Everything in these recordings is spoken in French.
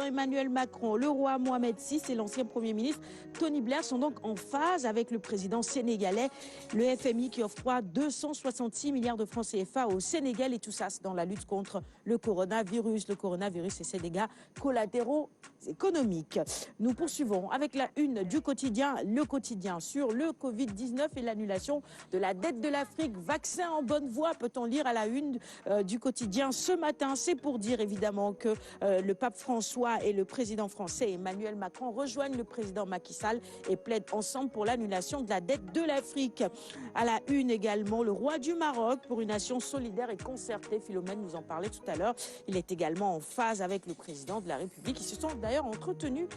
Emmanuel Macron, le roi Mohamed VI et l'ancien Premier ministre Tony Blair sont donc en phase avec le président sénégalais. Le FMI qui offre 266 milliards de francs CFA au Sénégal et tout ça dans la lutte contre le coronavirus. Le coronavirus et ses dégâts collatéraux économiques. Nous poursuivons avec la une du quotidien, le quotidien sur le Covid-19 et l'annulation de la dette de l'Afrique. Vaccin en bonne voie, peut-on lire à la une du quotidien ce matin. C'est pour dire évidemment que le pape François et le président français Emmanuel Macron rejoignent le président Macky Sall et plaident ensemble pour l'annulation de la dette de l'Afrique. À la une également, le roi du Maroc pour une nation solidaire et concertée. Philomène nous en parlait tout à l'heure. Il est également en phase avec le président de la République. Ils se sont d'ailleurs entretenus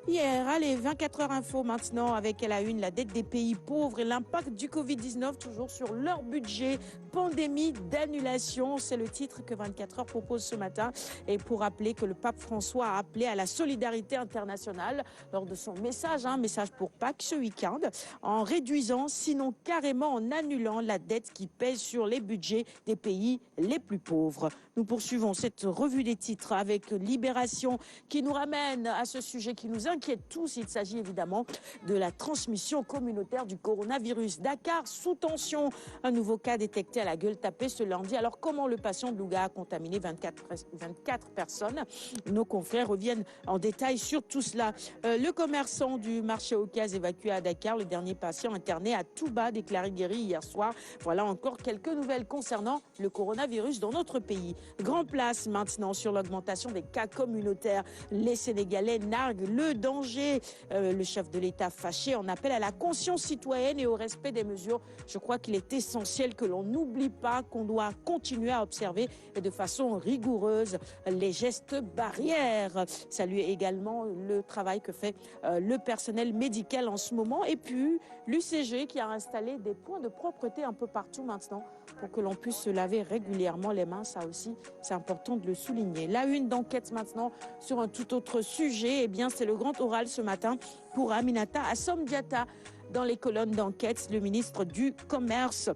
hier. Allez, 24 heures info maintenant avec à la une la dette des pays pauvres et l'impact du Covid-19 toujours sur leur budget. Pandémie d'annulation, c'est le titre que 24 heures propose ce matin. Et pour rappeler que le pape François a appelé à la solidarité internationale lors de son message, un message pour Pâques ce week-end, en réduisant, sinon carrément en annulant la dette qui pèse sur les budgets des pays les plus pauvres. Nous poursuivons cette revue des titres avec Libération qui nous ramène à ce sujet qui nous inquiète tous. Il s'agit évidemment de la transmission communautaire du coronavirus. Dakar sous tension, un nouveau cas détecté à la Gueule Tapée ce lundi. Alors comment le patient de Louga a contaminé 24 personnes? Nos confrères reviennent en détail sur tout cela. Le commerçant du marché Ocass évacué à Dakar, le dernier patient interné à Touba, déclaré guéri hier soir. Voilà encore quelques nouvelles concernant le coronavirus dans notre pays. Grand place maintenant sur l'augmentation des cas communautaires. Les Sénégalais narguent le danger. Le chef de l'État fâché en appelle à la conscience citoyenne et au respect des mesures. Je crois qu'il est essentiel que l'on n'oublie pas qu'on doit continuer à observer et de façon rigoureuse les gestes barrières. Saluer également le travail que fait le personnel médical en ce moment. Et puis l'UCG qui a installé des points de propreté un peu partout maintenant pour que l'on puisse se laver régulièrement les mains. Ça aussi, c'est important de le souligner. La une d'enquête maintenant sur un tout autre sujet. Eh bien, c'est le grand oral ce matin pour Aminata Assome-Diatta. Dans les colonnes d'enquête, le ministre du Commerce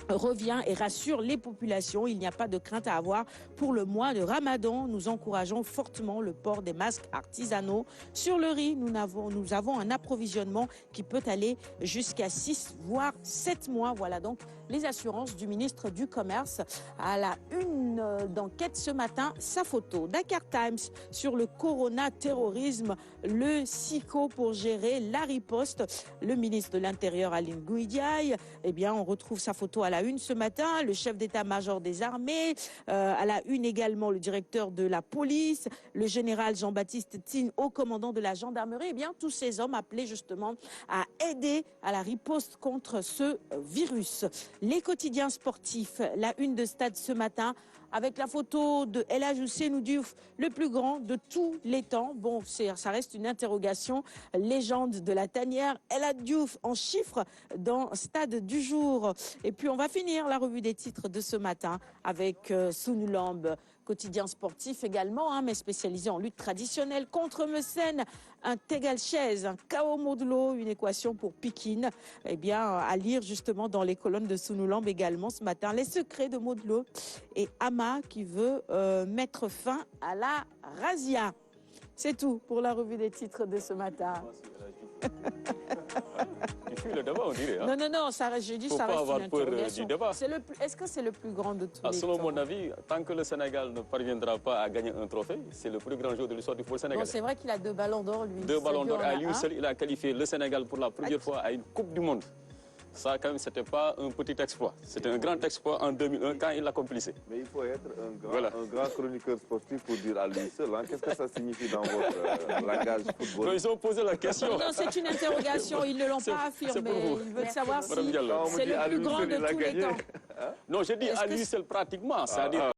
revient et rassure les populations. Il n'y a pas de crainte à avoir pour le mois de Ramadan. Nous encourageons fortement le port des masques artisanaux. Sur le riz, nous avons un approvisionnement qui peut aller jusqu'à 6 voire 7 mois. Voilà donc les assurances du ministre du Commerce. À la une d'enquête ce matin, sa photo. Dakar Times sur le corona-terrorisme, le SICO pour gérer la riposte. Le ministre de l'Intérieur, Aline Gouidiaï, eh bien, on retrouve sa photo à la une ce matin, le chef d'état-major des armées, à la une également le directeur de la police, le général Jean-Baptiste Tine, haut commandant de la gendarmerie. Eh bien, tous ces hommes appelés justement à aider à la riposte contre ce virus. Les quotidiens sportifs, la une de Stade ce matin, avec la photo de El Hadji Ousseynou Diouf, le plus grand de tous les temps. Bon, ça reste une interrogation. Légende de la tanière, El Hadji Diouf en chiffres dans Stade du jour. Et puis on va finir la revue des titres de ce matin avec Sunulambe, quotidien sportif également, mais spécialisé en lutte traditionnelle contre Mécène, un Tegal-Chaise, un Kao Modulo, une équation pour Pikine. Eh bien, à lire justement dans les colonnes de Sunulambe également ce matin, les secrets de Modulo et Ama qui veut mettre fin à la razzia. C'est tout pour la revue des titres de ce matin. Tu fuis le débat, on dirait. Hein? Non, ça, je dis ça reste une interrogation. Est-ce que c'est le plus grand de tous les temps? Selon mon avis, tant que le Sénégal ne parviendra pas à gagner un trophée, c'est le plus grand jour de l'histoire du football sénégalais. Bon, c'est vrai qu'il a 2 ballons d'or, lui. 2 ballons d'or. À lui seul, il a qualifié le Sénégal pour la première fois à une Coupe du Monde. Ça, quand même, ce n'était pas un petit exploit. C'était un grand exploit en 2001 quand il l'accomplissait. Mais il faut être un grand chroniqueur sportif pour dire à lui seul. Hein. Qu'est-ce que ça signifie dans votre langage football? Ils ont posé la question. Non, c'est une interrogation. Ils ne l'ont pas affirmé. Ils veulent savoir si c'est le plus grand de tous les temps. Non, j'ai dit à lui seul pratiquement. C'est-à-dire